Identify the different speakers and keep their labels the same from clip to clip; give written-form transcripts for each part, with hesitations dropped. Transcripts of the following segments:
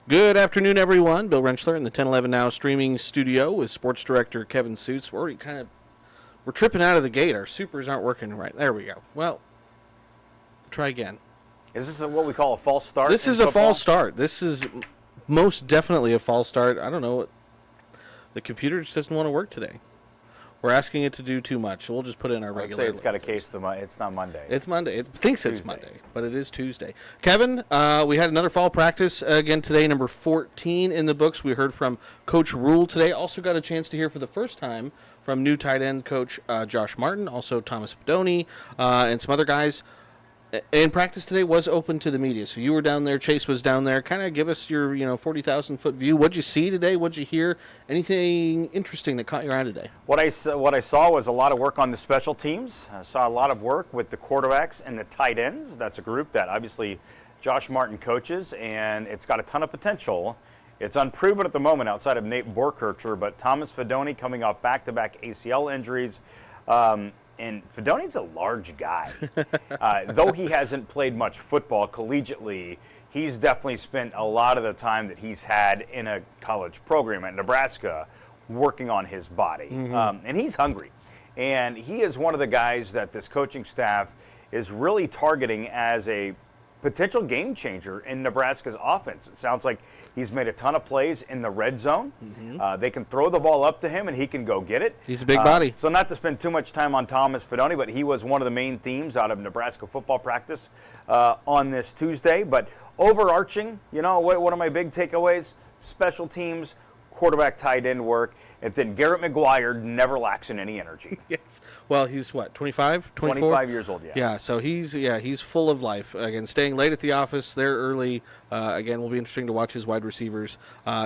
Speaker 1: Good afternoon, everyone. Bill Rentschler in the 1011 Now streaming studio with sports director Kevin Sjuts. We're tripping out of the gate. Our supers aren't working right. There we go. Well, try again.
Speaker 2: Is this what we call a false start?
Speaker 1: This is a false start. This is most definitely a false start. I don't know. The computer just doesn't want to work today. We're asking it to do too much, so we'll just put it in our regular.
Speaker 2: I'd say it's got a case of it's not Monday.
Speaker 1: It's Monday. It thinks it's Monday, but it is Tuesday. Kevin, we had another fall practice again today, number 14 in the books. We heard from Coach Rhule today. Also got a chance to hear for the first time from new tight end coach Josh Martin, also Thomas Fedoni, and some other guys. And practice today was open to the media, so you were down there. Chase was down there. Kind of give us your 40,000-foot view. What'd you see today? What'd you hear? Anything interesting that caught your eye today?
Speaker 2: What I saw was a lot of work on the special teams. I saw a lot of work with the quarterbacks and the tight ends. That's a group that obviously Josh Martin coaches, and it's got a ton of potential. It's unproven at the moment outside of Nate Borkircher, but Thomas Fedoni coming off back-to-back ACL injuries. And Fedoni's a large guy. Though he hasn't played much football collegiately, he's definitely spent a lot of the time that he's had in a college program at Nebraska working on his body. And he's hungry. And he is one of the guys that this coaching staff is really targeting as a potential game changer in Nebraska's offense. It sounds like he's made a ton of plays in the red zone. They can throw the ball up to him, and he can go get it.
Speaker 1: He's a big body.
Speaker 2: So not to spend too much time on Thomas Fedoni, but he was one of the main themes out of Nebraska football practice on this Tuesday. But overarching, what are my big takeaways? Special teams, quarterback tight end work, and then Garrett McGuire never lacks in any energy.
Speaker 1: Yes. Well, he's what, 25, 24?
Speaker 2: 25 years old, yeah.
Speaker 1: Yeah, so he's full of life. Again, staying late at the office, there early. Again, will be interesting to watch his wide receivers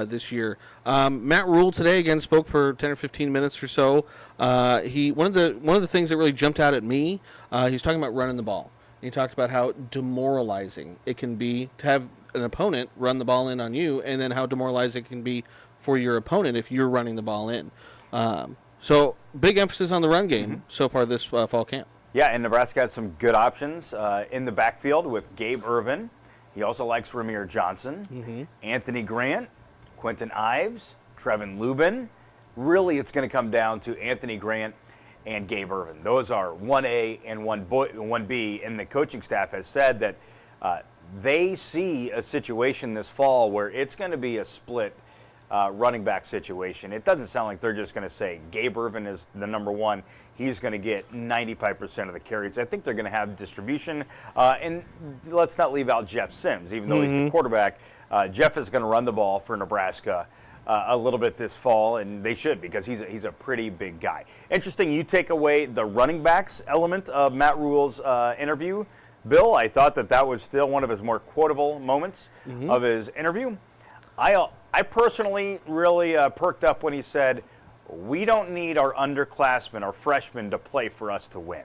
Speaker 1: this year. Matt Rhule today again spoke for 10 or 15 minutes or so. One of the things that really jumped out at me, he was talking about running the ball. He talked about how demoralizing it can be to have an opponent run the ball in on you, and then how demoralizing it can be for your opponent if you're running the ball in. So big emphasis on the run game so far this fall camp.
Speaker 2: Yeah, and Nebraska had some good options in the backfield with Gabe Ervin. He also likes Ramir Johnson, Anthony Grant, Quentin Ives, Trevin Lubin. Really, it's going to come down to Anthony Grant and Gabe Ervin. Those are 1A and 1B, and the coaching staff has said that they see a situation this fall where it's going to be a split running back situation. It doesn't sound like they're just going to say Gabe Ervin is the number one. He's going to get 95% of the carries. I think they're going to have distribution. And let's not leave out Jeff Sims, even though he's the quarterback. Jeff is going to run the ball for Nebraska a little bit this fall, and they should, because he's a pretty big guy. Interesting, you take away the running backs element of Matt Rhule's interview. Bill, I thought that was still one of his more quotable moments of his interview. I personally really perked up when he said, we don't need our underclassmen, our freshmen, to play for us to win.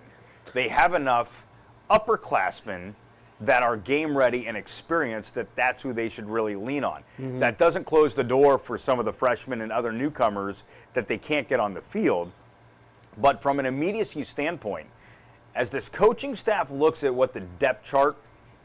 Speaker 2: They have enough upperclassmen that are game ready and experienced that's who they should really lean on. That doesn't close the door for some of the freshmen and other newcomers that they can't get on the field. But from an immediacy standpoint, as this coaching staff looks at what the depth chart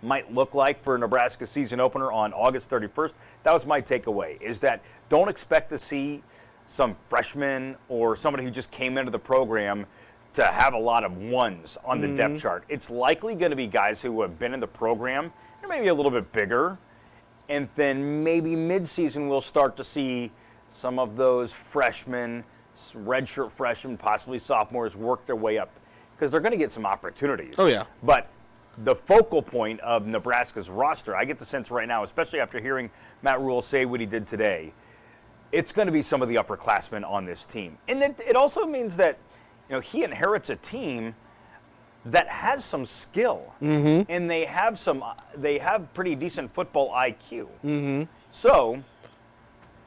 Speaker 2: might look like for a Nebraska season opener on August 31st, that was my takeaway, is that don't expect to see some freshman or somebody who just came into the program to have a lot of ones on the depth chart. It's likely going to be guys who have been in the program, and maybe a little bit bigger, and then maybe midseason we'll start to see some of those freshmen, redshirt freshmen, possibly sophomores, work their way up, because they're going to get some opportunities.
Speaker 1: Oh, yeah.
Speaker 2: But the focal point of Nebraska's roster, I get the sense right now, especially after hearing Matt Rhule say what he did today, it's going to be some of the upperclassmen on this team. And it also means that he inherits a team that has some skill, and they have pretty decent football IQ. So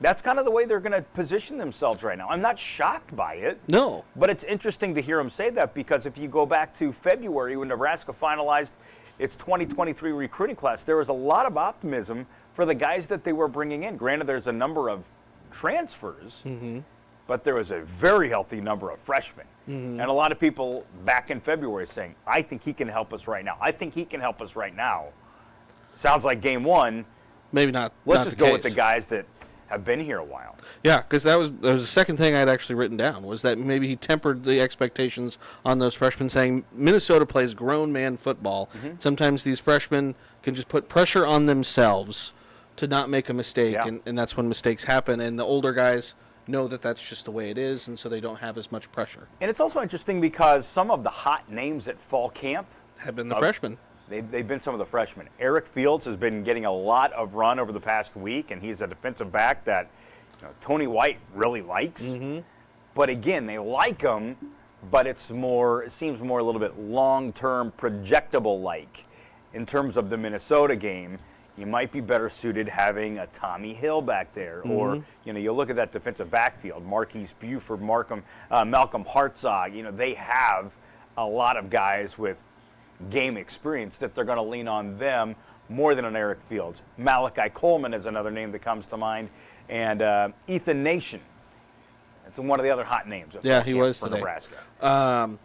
Speaker 2: that's kind of the way they're going to position themselves right now. I'm not shocked by it.
Speaker 1: No.
Speaker 2: But it's interesting to hear him say that, because if you go back to February when Nebraska finalized its 2023 recruiting class, there was a lot of optimism for the guys that they were bringing in. Granted, there's a number of transfers, but there was a very healthy number of freshmen. And a lot of people back in February saying, I think he can help us right now. I think he can help us right now. Sounds like game one.
Speaker 1: maybe not.
Speaker 2: Let's
Speaker 1: not
Speaker 2: just
Speaker 1: the
Speaker 2: go with the
Speaker 1: case.
Speaker 2: guys that have been here a while.
Speaker 1: Yeah, because that was the second thing I had actually written down, was that maybe he tempered the expectations on those freshmen, saying Minnesota plays grown man football. Sometimes these freshmen can just put pressure on themselves to not make a mistake,
Speaker 2: Yeah.
Speaker 1: and that's when mistakes happen. And the older guys know that that's just the way it is, and so they don't have as much pressure.
Speaker 2: And it's also interesting because some of the hot names at fall camp
Speaker 1: Have been the freshmen.
Speaker 2: They've been some of the freshmen. Eric Fields has been getting a lot of run over the past week, and he's a defensive back that Tony White really likes. But again, they like him, but it seems more a little bit long-term projectable-like. In terms of the Minnesota game, you might be better suited having a Tommy Hill back there. Or, you look at that defensive backfield, Marquise Buford, Malcolm Hartzog. They have a lot of guys with game experience that they're going to lean on them more than on Eric Fields. Malachi Coleman is another name that comes to mind, and Ethan Nation. That's one of the other hot names.
Speaker 1: Yeah, he was
Speaker 2: for
Speaker 1: today.
Speaker 2: Nebraska.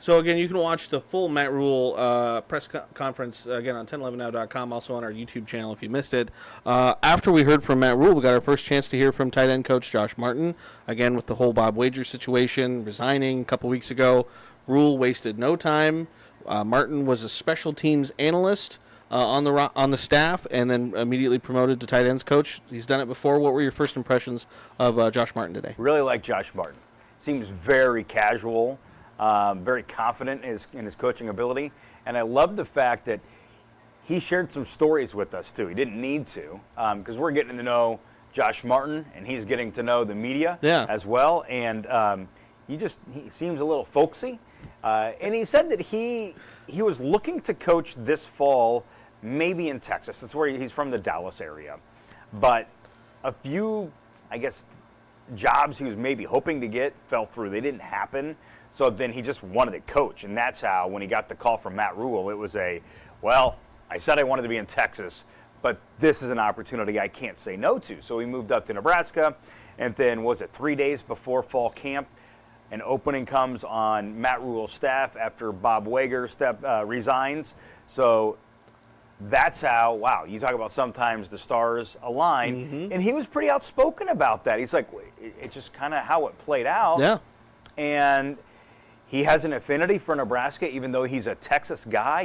Speaker 1: So, again, you can watch the full Matt Rhule press conference, again, on 1011now.com, also on our YouTube channel if you missed it. After we heard from Matt Rhule, we got our first chance to hear from tight end coach Josh Martin, again, with the whole Bob Wager situation, resigning a couple weeks ago. Rhule wasted no time. Martin was a special teams analyst on the staff, and then immediately promoted to tight ends coach. He's done it before. What were your first impressions of Josh Martin today?
Speaker 2: Really like Josh Martin. Seems very casual, very confident in his coaching ability, and I love the fact that he shared some stories with us too. He didn't need to, because we're getting to know Josh Martin, and he's getting to know the media as well. And he seems a little folksy. And he said that he was looking to coach this fall, maybe in Texas. That's where he's from, the Dallas area. But a few, I guess, jobs he was maybe hoping to get fell through. They didn't happen. So then he just wanted to coach. And that's how, when he got the call from Matt Rhule, it was I said I wanted to be in Texas, but this is an opportunity I can't say no to. So he moved up to Nebraska. And then, 3 days before fall camp, an opening comes on Matt Rhule's staff after Bob Wager resigns. So that's how, you talk about sometimes the stars align. And he was pretty outspoken about that. He's like, it's just kind of how it played out.
Speaker 1: Yeah.
Speaker 2: And he has an affinity for Nebraska, even though he's a Texas guy.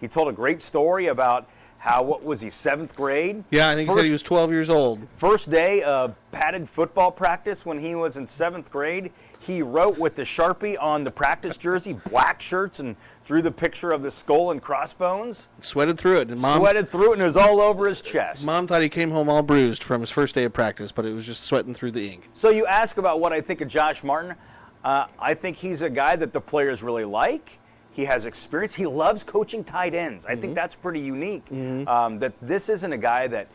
Speaker 2: He told a great story about how, 7th grade?
Speaker 1: Yeah, I think he said he was 12 years old.
Speaker 2: First day of padded football practice when he was in 7th grade, he wrote with the Sharpie on the practice jersey, black shirts, and drew the picture of the skull and crossbones.
Speaker 1: Sweated through it. And
Speaker 2: Sweated through it, and it was all over his chest.
Speaker 1: Mom thought he came home all bruised from his first day of practice, but it was just sweating through the ink.
Speaker 2: So you ask about what I think of Josh Martin. I think he's a guy that the players really like. He has experience. He loves coaching tight ends. I think that's pretty unique. That this isn't a guy that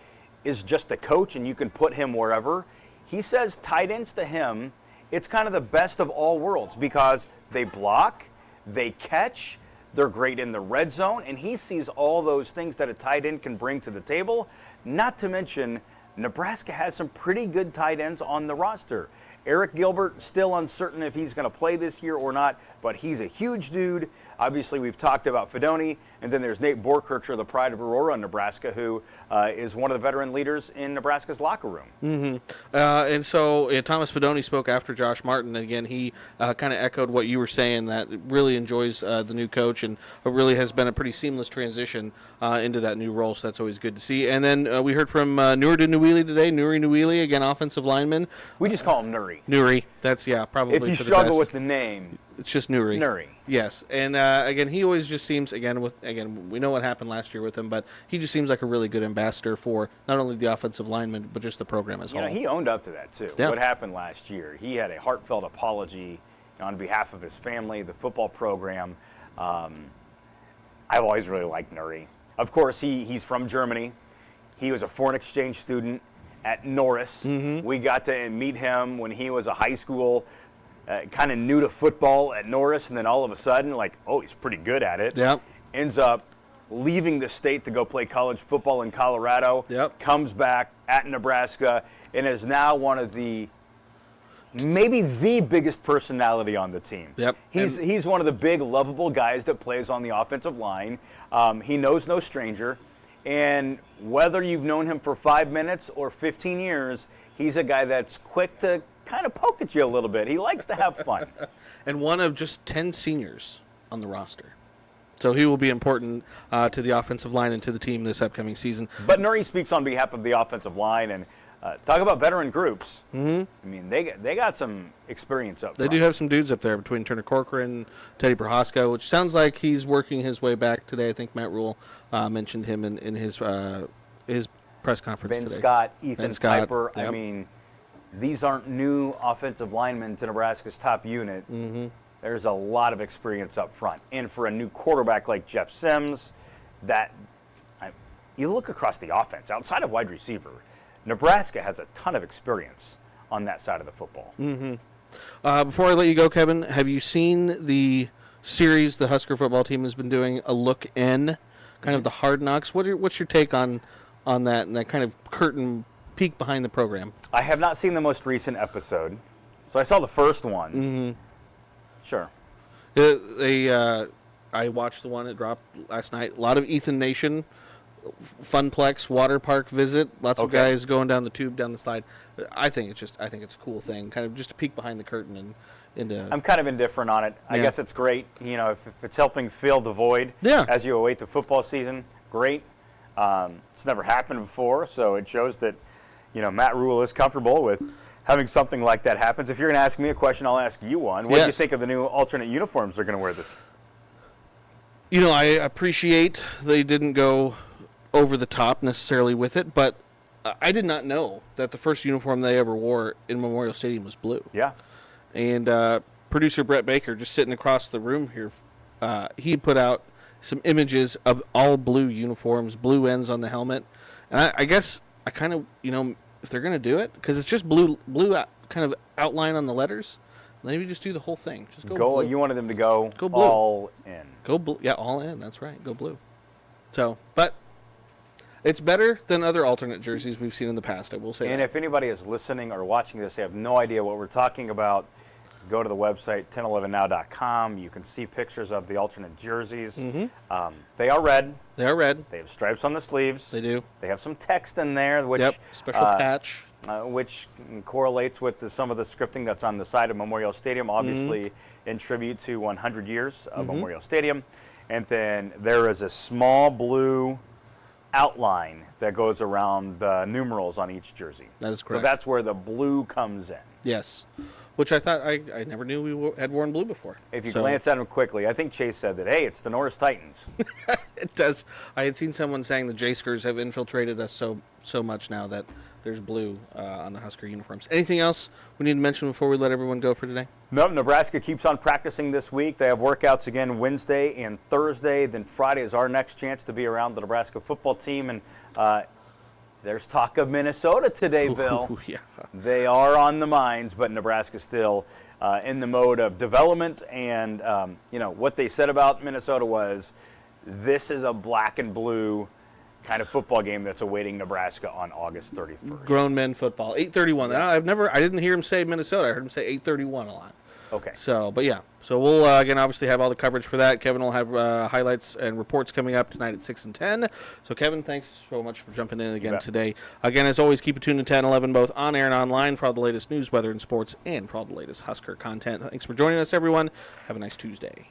Speaker 2: is just a coach and you can put him wherever. He says tight ends to him, it's kind of the best of all worlds because they block, they catch, they're great in the red zone, and he sees all those things that a tight end can bring to the table. Not to mention, Nebraska has some pretty good tight ends on the roster. Eric Gilbert, still uncertain if he's going to play this year or not, but he's a huge dude. Obviously, we've talked about Fedoni, and then there's Nate Borkircher, the pride of Aurora, Nebraska, who is one of the veteran leaders in Nebraska's locker room.
Speaker 1: And so Thomas Fedoni spoke after Josh Martin. Again, he kind of echoed what you were saying, that really enjoys the new coach, and it really has been a pretty seamless transition into that new role, so that's always good to see. And then we heard from Nuri Nuri today. Nuri Nuri, again, offensive lineman.
Speaker 2: We just call him Nuri.
Speaker 1: Nuri. That's, probably
Speaker 2: if you
Speaker 1: for the
Speaker 2: struggle
Speaker 1: best.
Speaker 2: with the name,
Speaker 1: It's just Nuri.
Speaker 2: Nuri.
Speaker 1: Yes, and again, he always just seems, again, we know what happened last year with him, but he just seems like a really good ambassador for not only the offensive lineman, but just the program as a whole.
Speaker 2: He owned up to that too.
Speaker 1: Yeah.
Speaker 2: What happened last year? He had a heartfelt apology on behalf of his family, the football program. I've always really liked Nuri. Of course, he's from Germany. He was a foreign exchange student at Norris. We got to meet him when he was a high school, kind of new to football at Norris, and then all of a sudden, he's pretty good at it.
Speaker 1: Yep.
Speaker 2: Ends up leaving the state to go play college football in Colorado.
Speaker 1: Yep.
Speaker 2: Comes back at Nebraska and is now one of maybe the biggest personality on the team.
Speaker 1: Yep.
Speaker 2: He's one of the big, lovable guys that plays on the offensive line. He knows no stranger. And whether you've known him for 5 minutes or 15 years, he's a guy that's quick to kind of poke at you a little bit. He likes to have fun.
Speaker 1: And one of just 10 seniors on the roster. So he will be important to the offensive line and to the team this upcoming season.
Speaker 2: But Nuri speaks on behalf of the offensive line, and talk about veteran groups. Mm-hmm. I mean, they got some experience up
Speaker 1: They
Speaker 2: front.
Speaker 1: do have some dudes up there between Turner Corcoran, Teddy Prohaska, which sounds like he's working his way back today. I think Matt Rhule mentioned him in his press conference
Speaker 2: Ben
Speaker 1: today.
Speaker 2: Scott, Ethan
Speaker 1: Ben Scott,
Speaker 2: Piper.
Speaker 1: yep.
Speaker 2: I mean, these aren't new offensive linemen to Nebraska's top unit. Mm-hmm. There's a lot of experience up front. And for a new quarterback like Jeff Sims, you look across the offense, outside of wide receiver, Nebraska has a ton of experience on that side of the football.
Speaker 1: Mm-hmm. Before I let you go, Kevin, have you seen the series the Husker football team has been doing, A Look In, kind of the Hard Knocks? What's your take on that and that kind of curtain peek behind the program?
Speaker 2: I have not seen the most recent episode, so I saw the first one.
Speaker 1: Mm-hmm.
Speaker 2: Sure.
Speaker 1: I watched the one that dropped last night. A lot of Ethan Nation, Funplex water park visit. Lots of guys going down the tube, down the slide. I think it's a cool thing, kind of just a peek behind the curtain and into.
Speaker 2: I'm kind of indifferent on it. I guess it's great. You know, if it's helping fill the void as you await the football season, great. It's never happened before, so it shows that Matt Rhule is comfortable with having something like that happens. If you're going to ask me a question, I'll ask you one. What do you think of the new alternate uniforms they're going to wear this year?
Speaker 1: I appreciate they didn't go over the top necessarily with it, but I did not know that the first uniform they ever wore in Memorial Stadium was blue.
Speaker 2: Yeah.
Speaker 1: And producer Brett Baker, just sitting across the room here, he put out some images of all blue uniforms, blue ends on the helmet. And I guess I kind of, if they're going to do it, because it's just blue kind of outline on the letters, maybe just do the whole thing. Just go blue.
Speaker 2: You wanted them to go
Speaker 1: blue.
Speaker 2: All in.
Speaker 1: Go blue. Yeah, all in. That's right. Go blue. So, but it's better than other alternate jerseys we've seen in the past, I will say.
Speaker 2: And if anybody is listening or watching this, they have no idea what we're talking about, go to the website, 1011now.com. You can see pictures of the alternate jerseys. Mm-hmm. They are red.
Speaker 1: They are red.
Speaker 2: They have stripes on the sleeves.
Speaker 1: They do.
Speaker 2: They have some text in there, which
Speaker 1: special patch.
Speaker 2: Which correlates with some of the scripting that's on the side of Memorial Stadium, obviously in tribute to 100 years of Memorial Stadium. And then there is a small blue outline that goes around the numerals on each jersey.
Speaker 1: That is correct.
Speaker 2: So that's where the blue comes in.
Speaker 1: Yes, which I thought I never knew we had worn blue before.
Speaker 2: If you glance at them quickly, I think Chase said that, hey, it's the Norris Titans.
Speaker 1: It does. I had seen someone saying the J-Skers have infiltrated us so much now that there's blue on the Husker uniforms. Anything else we need to mention before we let everyone go for today?
Speaker 2: No, Nebraska keeps on practicing this week. They have workouts again Wednesday and Thursday. Then Friday is our next chance to be around the Nebraska football team. And there's talk of Minnesota today, Bill.
Speaker 1: Ooh, yeah.
Speaker 2: They are on the minds, but Nebraska's still in the mode of development. And, what they said about Minnesota was this is a black and blue kind of football game that's awaiting Nebraska on August 31st.
Speaker 1: Grown men football, 8:31. Yeah. I didn't hear him say Minnesota. I heard him say 8:31 a lot.
Speaker 2: Okay.
Speaker 1: So we'll again obviously have all the coverage for that. Kevin will have highlights and reports coming up tonight at 6 and 10. So Kevin, thanks so much for jumping in again today. Again, as always, keep it tuned to 10-11, both on air and online, for all the latest news, weather, and sports, and for all the latest Husker content. Thanks for joining us, everyone. Have a nice Tuesday.